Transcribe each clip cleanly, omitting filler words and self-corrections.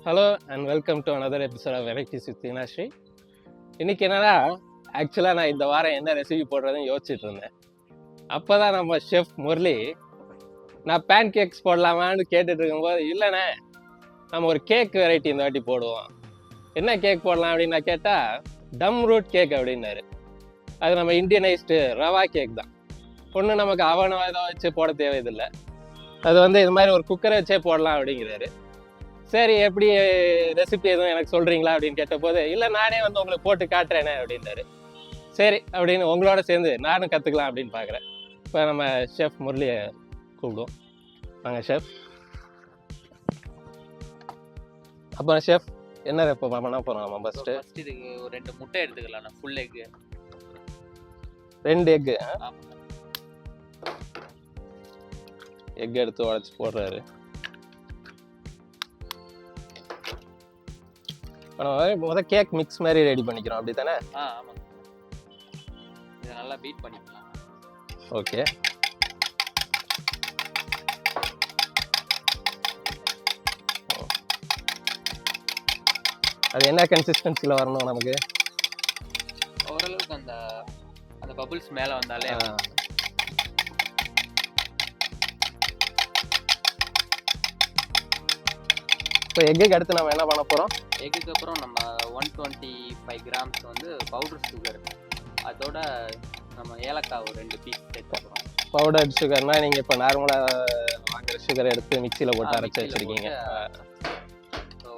Hello and welcome to another episode of Varieties with Teenashri. இன்னைக்கு என்னன்னா, ஆக்சுவலாக நான் இந்த வாரம் என்ன ரெசிபி போடுறதுன்னு யோசிச்சுட்டு இருந்தேன். அப்போ தான் நம்ம ஷெஃப் முரளி நான் பேன் கேக்ஸ் போடலாமான்னு கேட்டுட்டு இருக்கும்போது, இல்லைண்ணே நம்ம ஒரு கேக் வெரைட்டி இந்த வாட்டி போடுவோம், என்ன கேக் போடலாம் அப்படின்னு நான் கேட்டால் டம் ரூட் கேக் அப்படின்னாரு. அது நம்ம இந்தியனைஸ்டு ரவா கேக் தான். ஒன்றும் நமக்கு அவனை ஏதோ வச்சு போட தேவையில்லை. அது இது மாதிரி ஒரு குக்கரை வச்சே போடலாம் அப்படிங்கிறாரு. சரி, எப்படி ரெசிபி எதுவும் எனக்கு சொல்கிறீங்களா அப்படின்னு கேட்டபோது, இல்லை நானே உங்களுக்கு போட்டு காட்டுறேனே அப்படின்னாரு. சரி அப்படின்னு உங்களோட சேர்ந்து நானும் கற்றுக்கலாம் அப்படின்னு பார்க்குறேன். இப்போ நம்ம ஷெஃப் முரளியை கூப்பிடுவோம். வாங்க ஷெஃப். அப்புறம் ஷெஃப் என்ன இப்போ பண்ண போகிறோம் நம்ம ஃபஸ்ட்டு? இதுக்கு ஒரு 2 முட்டை எடுத்துக்கலாம். ஃபுல் எக்கு 2 எக்கு எக் எடுத்து உடச்சி போடுறாரு. முதல் கேக் மிக்ஸ் மாதிரி ரெடி பண்ணிக்கிறோம், அப்படி தானே? ஆமாம். இதை நல்லா பீட் பண்ணிக்கலாம். ஓகே. அது என்ன கன்சிஸ்டன்சியில் வரணும் நமக்கு? ஓரளவுக்கு அந்த பபிள்ஸ் மேலே வந்தாலே. இப்போ எக்குக்கு அடுத்து நம்ம என்ன பண்ண போகிறோம்? எக்குக்கு அப்புறம் நம்ம 125 கிராம்ஸ் பவுடர் சுகர், அதோட நம்ம ஏலக்காய் ஒரு 2 பீஸ் சேர்த்துக்கிறோம். பவுடர் சுகர்னா நீங்கள் இப்போ நார்மலாக வாங்குற சுகர் எடுத்து மிக்சியில் போட்டு அரைச்சி வச்சுருக்கீங்க.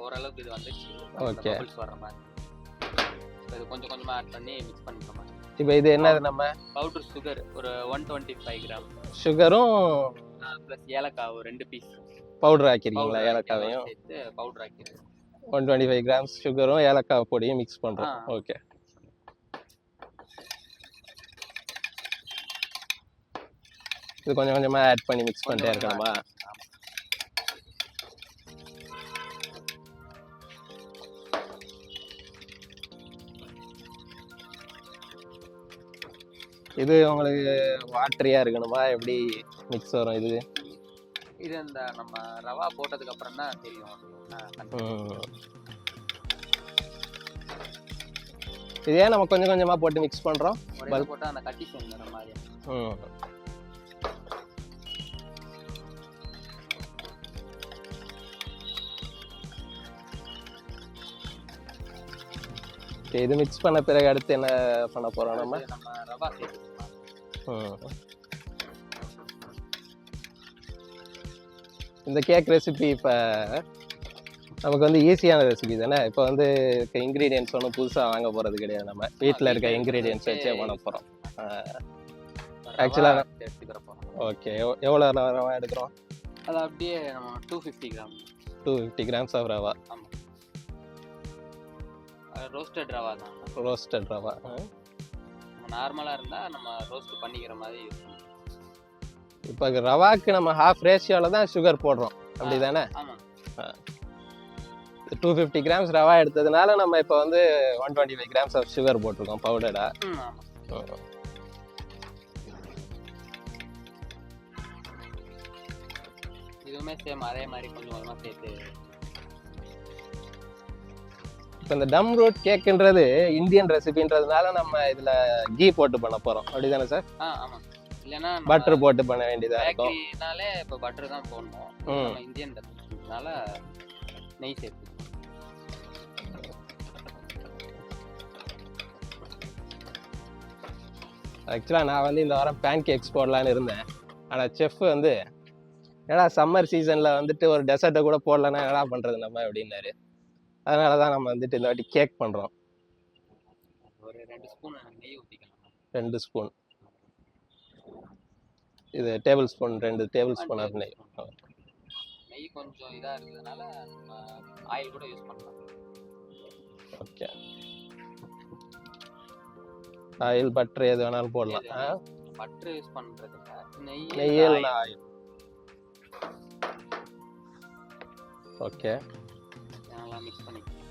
ஓரளவுக்கு இது வந்துச்சு. ஓகே. வர மாதிரி இது கொஞ்சம் கொஞ்சமாக ஆட் பண்ணி மிக்ஸ் பண்ணிக்கிற மாதிரி. இப்போ இது என்னது? நம்ம பவுடர் சுகர் ஒரு 125 கிராம் சுகரும் ப்ளஸ் ஏலக்காய் ஒரு 2 பீஸ் பவுடர் ஆக்கிருக்கீங்களா? ஏலக்காவையும் சேர்த்து பவுடர் ஆக்கிடுது. 125 கிராம்ஸ் சுகரும் ஏலக்காய் பொடியும் மிக்ஸ் பண்ணுறோம். ஓகே. இது கொஞ்சம் கொஞ்சமாக ஆட் பண்ணி மிக்ஸ் பண்ணிட்டே இருக்கணுமா? இது உங்களுக்கு வாட்டரியாக இருக்கணுமா? எப்படி மிக்ஸ் வரும் இது? இது அந்த நம்ம ரவா போட்டதுக்கு அப்புறம் தான் தெரியும். இது ஏன் நம்ம கொஞ்சம் கொஞ்சமா போட்டு மிக்ஸ் பண்றோம்? பல்ப் போட்டா அந்த கட்டி சேர்ந்துற மாதிரி. இது மிக்ஸ் பண்ண பிறகு அடுத்து என்ன பண்ண போறோம்? நம்ம ரவா சேர்த்துக்கலாம். இந்த கேக் ரெசிபி இப்போ நமக்கு ஈஸியான ரெசிபி தானே. இப்போ இன்க்ரீடியன்ஸ் ஒன்றும் புதுசாக வாங்க போகிறது கிடையாது. நம்ம வீட்டில் இருக்க இன்க்ரீடியன்ஸ் வச்சே பண்ண போகிறோம். ஆக்சுவலாக ஓகே. எவ்வளோ ரவா எடுக்கிறோம்? அது அப்படியே நம்ம 250 கிராம். 250 grams of rava. ஆமாம், ரோஸ்டட் ரவா தான். ரோஸ்டட் ரவா. நார்மலாக இருந்தால் நம்ம ரோஸ்ட் பண்ணிக்கிற மாதிரி இருக்கும். இப்போ ரவாக்கு நம்ம ஹாஃப் ரேஷியோவில் தான் சுகர் போடுறோம், அப்படி தானே? 250 கிராம்ஸ் ரவா எடுத்ததுனால நம்ம இப்போ 125 கிராம்ஸ் ஆஃப் சுகர் போட்டிருக்கோம் பவுடரா. இதுவுமே சேம் அதே மாதிரி கொஞ்சம் கொஞ்சமாக சேர்த்து. இப்போ இந்த டம் ரூட் கேக்குன்றது இந்தியன் ரெசிபின்றதுனால நம்ம இதில் கீ போட்டு பண்ண போகிறோம், அப்படி தானே சார்? ஆமாம். இல்லைன்னா பட்டர் போட்டு பண்ண வேண்டியதாக இருக்கும். பேக்கரினாலே இப்போ பட்டர் தான் போடணும். நம்ம இந்தியன் ரெசிபினால நெய் சேர்த்து. ஆக்சுவலாக நான் இந்த வாரம் பேன் கேக்ஸ் போடலான்னு இருந்தேன். ஆனால் செஃப் ஏன்னா சம்மர் சீசனில் ஒரு டெசர்ட்டை கூட போடலன்னா என்னடா பண்ணுறது நம்ம அப்படின்னாரு. அதனால தான் நம்ம இந்த வாட்டி கேக் பண்ணுறோம். ஒரு 2 ஸ்பூன் நெய் ஊற்றிக்கலாம். 2 ஸ்பூன். இது tablespoon, 2 tablespoon of நெய். நெய் கொஞ்சம் இதாக இருக்கிறதுனால ஆயில் கூட யூஸ் பண்ணலாம். ஓகே. ஆயில் பட்டர் எது வேணாலும் போடலாம். பட்டர் யூஸ் பண்ணுறது நெய் இல்லைனா ஆயில். ஓகே. நல்லா மிக்ஸ் பண்ணிக்கலாம்.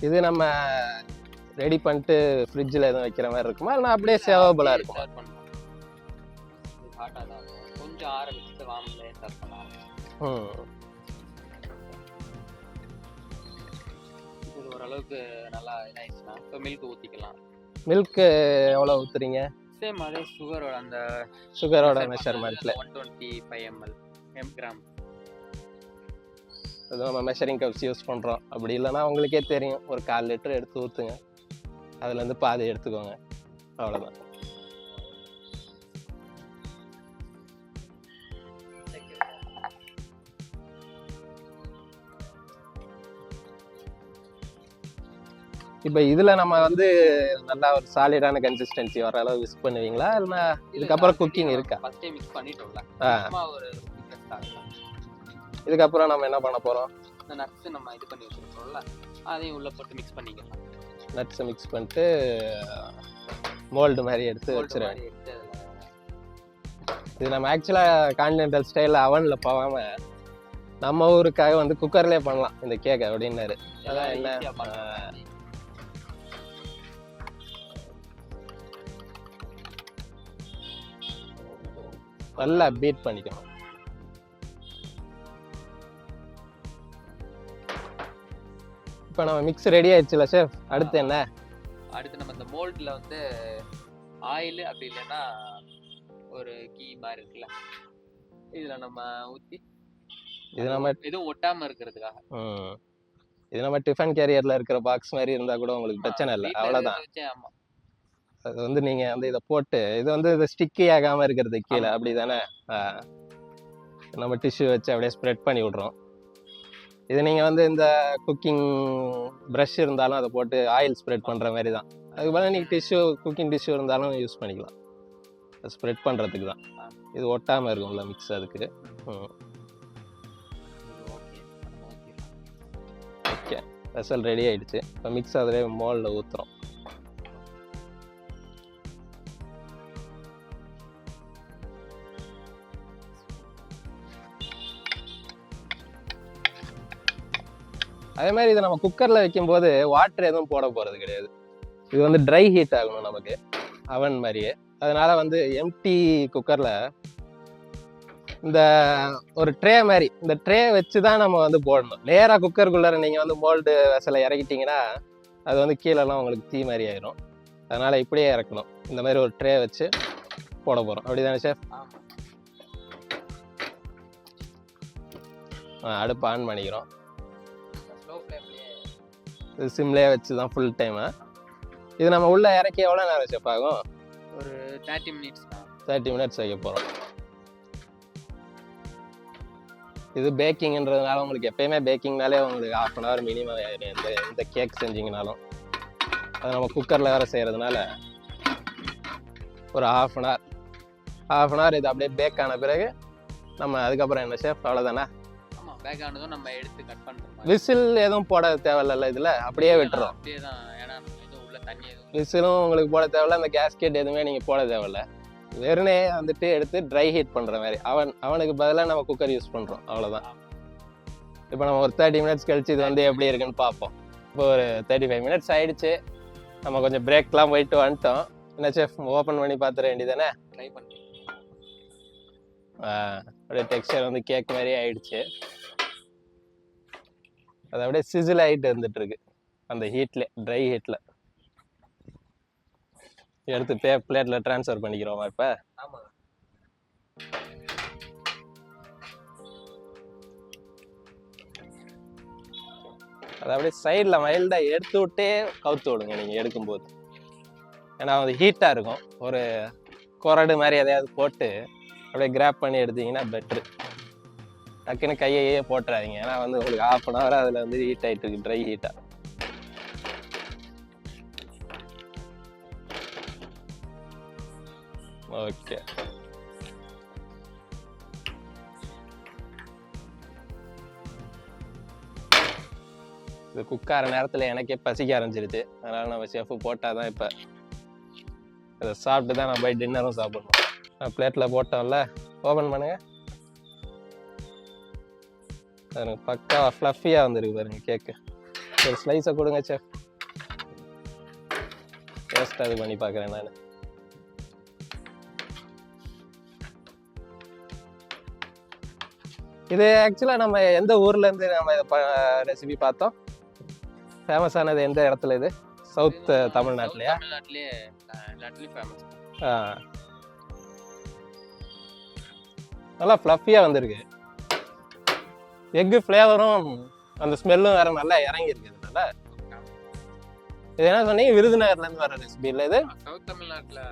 இது நம்ம ரெடி பண்ணிட்டு ஃப்ரிட்ஜில் எதுவும் வைக்கிற மாதிரி இருக்குமா, இல்லை அப்படியே சேவபிளாக இருக்குமா? கொஞ்சம் ஆற வச்சுட்டு வந்து வார்ம்ல ஸ்டார்ட் பண்ணலாம். இது ஓரளவுக்கு நல்லா இதாயிடுச்சுன்னா இப்போ மில்க் ஊற்றிக்கலாம். மில்க்கு எவ்வளோ ஊற்றுறீங்க? சேம் அதே சுகரோட அந்த சுகரோட மெஷர்மெண்ட்டில் 125 mg. அது நம்ம மெஷரிங் கப்ஸ் யூஸ் பண்ணுறோம். அப்படி இல்லைன்னா உங்களுக்கே தெரியும், ஒரு 1/4 லிட்டர் எடுத்து ஊற்றுங்க, அதுலேருந்து பாதி எடுத்துக்கோங்க, அவ்வளோதான். இப்போ இதில் நம்ம வந்து நல்லா ஒரு சாலிடான கன்சிஸ்டன்சி வர அளவு மிக்ஸ் பண்ணுவீங்களா, இல்லைன்னா இதுக்கப்புறம் குக்கிங் இருக்கா? ஃபர்ஸ்டே மிக்ஸ் பண்ணிட்டோம்ல, ஒரு திக்னஸ் ஆகும். இதுக்கப்புறம் நம்ம என்ன பண்ண போகிறோம்? இந்த நட்ஸ் நம்ம இது பண்ணி வச்சுருக்கோம்ல, அதையும் உள்ளே போட்டு மிக்ஸ் பண்ணிக்கலாம். நட்ஸை மிக்ஸ் பண்ணிட்டு மோல்டு மாதிரி எடுத்து வச்சுருவேன். இது நம்ம ஆக்சுவலாக கான்டினென்டல் ஸ்டைலில் அவனில் போகாமல் நம்ம ஊருக்காக வந்து குக்கர்லேயே பண்ணலாம் இந்த கேக்கை அப்படின்னாரு. அதான் என்ன, நல்லா பீட் பண்ணிக்கணும். இப்போ நம்ம மிக்ஸ் ரெடி ஆயிடுச்சுல ஷெஃப், அடுத்து என்ன? அடுத்து நம்ம இந்த மோல்டில் வந்து ஆயில் அப்படி இல்லைன்னா ஒரு கீ மாதிரி இருக்குல்ல, இதில் நம்ம ஊற்றி இது நம்ம எதுவும் ஒட்டாமல் இருக்கிறதுக்காக. இது நம்ம டிஃபன் கேரியரில் இருக்கிற பாக்ஸ் மாதிரி இருந்தால் கூட உங்களுக்கு பிரச்சனை இல்லை, அவ்வளோதான். ஆமாம், அது வந்து நீங்கள் வந்து இதை போட்டு இது வந்து இது ஸ்டிக்கி ஆகாமல் இருக்கிறது கீழே, அப்படி தானே? நம்ம டிஷ்யூ வச்சு அப்படியே ஸ்ப்ரெட் பண்ணி விட்றோம். இது நீங்கள் வந்து இந்த குக்கிங் ப்ரஷ் இருந்தாலும் அதை போட்டு ஆயில் ஸ்ப்ரெட் பண்ணுற மாதிரி தான். அதுக்கு பதிலாக நீங்கள் டிஷ்யூ, குக்கிங் டிஷ்யூ இருந்தாலும் யூஸ் பண்ணிக்கலாம், ஸ்ப்ரெட் பண்ணுறதுக்கு தான். இது ஒட்டாமல் இருக்கும்ல மிக்ஸ், அதுக்கு. ஓகே, வெசல் ரெடி ஆகிடுச்சு. இப்போ மிக்ஸ் அதிலே மோல்டில் ஊற்றுறோம். அதே மாதிரி இதை நம்ம குக்கரில் வைக்கும்போது வாட்டர் எதுவும் போட போகிறது கிடையாது. இது வந்து ட்ரை ஹீட் ஆகணும் நமக்கு, அவன் மாதிரியே. அதனால வந்து எம்டி குக்கரில் இந்த ஒரு ட்ரே மாதிரி, இந்த ட்ரே வச்சு தான் நம்ம வந்து போடணும். நேராக குக்கருக்குள்ளார நீங்கள் வந்து மோல்டு வெசலை இறக்கிட்டிங்கன்னா அது வந்து கீழெல்லாம் உங்களுக்கு தீ மாதிரி ஆயிரும். அதனால் இப்படியே இறக்கணும். இந்த மாதிரி ஒரு ட்ரே வச்சு போட போகிறோம், அப்படி தானே ஷெஃப்? அடுப்பு ஆன் பண்ணிக்கிறோம். இது சிம்லேயே வச்சு தான் ஃபுல் டைமு. இது நம்ம உள்ளே இறக்கி எவ்வளோ நேரம் ஷெஃப் ஆகும்? ஒரு 30 மினிட்ஸ். 30 மினிட்ஸ் வைக்க போகிறோம். இது பேக்கிங்ன்றதுனால உங்களுக்கு எப்பயுமே பேக்கிங்னாலே உங்களுக்கு 1/2 hour மினிமம் ஆயிடும். எந்த கேக் செஞ்சிங்கனாலும் அது நம்ம குக்கரில் வேறு செய்கிறதுனால ஒரு 1/2 hour இது அப்படியே பேக் ஆன பிறகு நம்ம அதுக்கப்புறம் என்ன ஷெஃப், அவ்வளோதானே? பேக் ஆனதும் நம்ம எடுத்து கட் பண்ணுறோம். விசில் எதுவும் போட தேவையில்ல, இதில் அப்படியே விட்டுறோம். அப்படியே தான், ஏன்னா எதுவும் உள்ள தண்ணி எதுவும் விசிலும் உங்களுக்கு போட தேவையில்ல, அந்த கேஸ்கெட் எதுவுமே நீங்கள் போட தேவையில்ல. வெறுனே வந்துட்டு எடுத்து ட்ரை ஹீட் பண்ணுற மாதிரி அவனுக்கு பதிலாக நம்ம குக்கர் யூஸ் பண்ணுறோம், அவ்வளோதான். இப்போ நம்ம ஒரு 30 மினிட்ஸ் கழிச்சு இது வந்து எப்படி இருக்குன்னு பார்ப்போம். இப்போ ஒரு 35 மினிட்ஸ் ஆயிடுச்சு. நம்ம கொஞ்சம் பிரேக்லாம் போயிட்டு வந்துட்டோம். என்ன ஷெஃப், ஓப்பன் பண்ணி பார்த்துட வேண்டியதானே? ட்ரை பண்ணுறேன். அப்படியே டெக்ஸ்சர் வந்து கேக் மாதிரியே ஆயிடுச்சு. அது அப்படியே சிசில் ஆகிட்டு வந்துட்டு இருக்கு அந்த ஹீட்ல, ட்ரை ஹீட்ல. எடுத்து பிளேட்ல ட்ரான்ஸ்ஃபர் பண்ணிக்கிறோமா இப்போ? ஆமாம். அதை அப்படியே சைடில் மைல்டாக எடுத்து விட்டே கவுத்து விடுங்க நீங்கள் எடுக்கும்போது. ஏன்னா அது ஹீட்டாக இருக்கும். ஒரு கொரடு மாதிரி எதையாவது போட்டு அப்படியே கிராப் பண்ணி எடுத்தீங்கன்னா பெட்ரு. டக்குன்னு கையையே போட்டுறாதீங்க, ஏன்னா வந்து உங்களுக்கு 1/2 hour அதில் வந்து ஹீட் ஆகிட்டு இருக்கு, ட்ரை ஹீட்டாக. ஓகே, இது குக்கார நேரத்தில் எனக்கே பசிக்க ஆரம்பிச்சிருச்சு. அதனால் நம்ம ஷெஃப் போட்டால் தான் இப்போ அதை சாப்பிட்டு தான் நம்ம போய் டின்னரும் சாப்பிடணும். பிளேட்டில் போட்டோம்ல, ஓப்பன் பண்ணுங்க. எனக்கு பக்காவா ஃப்ளஃபியாக வந்துருக்கு பாருங்க கேக்கு. ஒரு ஸ்லைஸை கொடுங்க செஃப், டேஸ்ட் அது பண்ணி பார்க்குறேன் நான். இது ஆக்சுவலாக நம்ம எந்த ஊர்லேருந்து நம்ம இதை ரெசிபி பார்த்தோம்? ஃபேமஸானது எந்த இடத்துல இது? சவுத் தமிழ்நாட்டிலையா? தமிழ்நாட்டிலேயே எல்லாத்துலேயும் ஃபேமஸ். நல்லா ஃப்ளஃபியாக வந்திருக்கு. எக்கு ஃப்ளேவரும் அந்த ஸ்மெல்லும் வேற நல்லா இறங்கியிருக்கு இதனால. இது என்ன சொன்னீங்க, விருதுநகர்லேருந்து வர ரெசிபி இல்லை இது? சவுத் தமிழ்நாட்டில்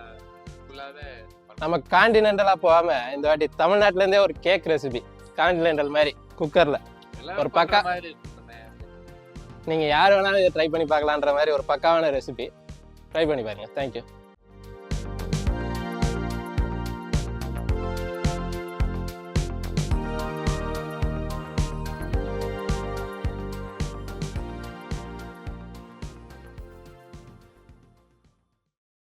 ஃபுல்லாகவே நம்ம காண்டினென்டலாக போகாமல் இந்த வாட்டி தமிழ்நாட்டிலேருந்தே ஒரு கேக் ரெசிபி, காண்டினென்டல் மாதிரி குக்கரில் ஒரு பக்கா, மாதிரி இருக்கு. நீங்கள் யார் வேணாலும் இதை ட்ரை பண்ணி பார்க்கலான்ற மாதிரி ஒரு பக்காவான ரெசிபி ட்ரை பண்ணி பாருங்கள். தேங்க்யூ.